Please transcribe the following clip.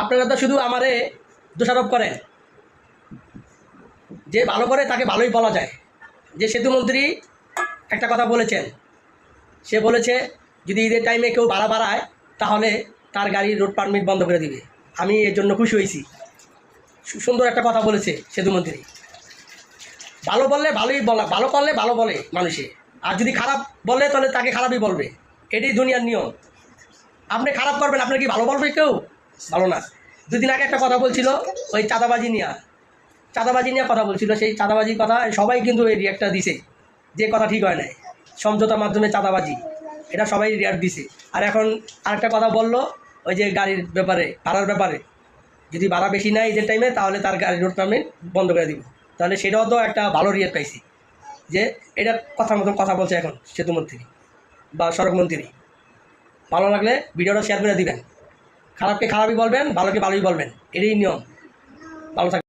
আপনারা তো শুধু আমারে দোষারোপ করেন, যে ভালো করে তাকে ভালোই বলা যায়। যে সেতুমন্ত্রী একটা কথা বলেছেন, সে বলেছে যদি ঈদের টাইমে কেউ ভাড়া বাড়ায় তাহলে তার গাড়ির রোড পারমিট বন্ধ করে দিবে। আমি এর জন্য খুশি হয়েছি। সুন্দর একটা কথা বলেছে সেতুমন্ত্রী। ভালো বললে ভালোই বলা, ভালো করলে ভালো বলে মানুষে, আর যদি খারাপ বলে তাহলে তাকে খারাপই বলবে। এটাই দুনিয়ার নিয়ম। আপনি খারাপ করবেন, আপনার কি ভালো বলবে কেউ? ভালো না। দুদিন আগে একটা কথা বলছিল ওই চাঁদাবাজি নিয়ে কথা বলছিল। সেই চাঁদাবাজির কথা সবাই কিন্তু এই রিয়াক্টটা দিছে, যে কথা ঠিক হয় নাই, সমঝোতার মাধ্যমে চাঁদাবাজি, এটা সবাই রিয়াক্ট দিছে। আর এখন আরেকটা কথা বললো ওই যে গাড়ির ব্যাপারে, ভাড়ার ব্যাপারে, যদি ভাড়া বেশি নেয় ঈদের টাইমে তাহলে তার গাড়ির রোড পারমিট বন্ধ করে দিব। তাহলে সেটাও তো একটা ভালো রিয়াক্ট পাইছি, যে এটার কথার মতন কথা বলছে এখন সেতুমন্ত্রী বা সড়কমন্ত্রী। ভালো লাগলে ভিডিওটা শেয়ার করে দিবেন। খারাপকে খারাপই বলবেন, ভালোকে ভালোই বলবেন, এটাই নিয়ম। ভালো থাকবেন।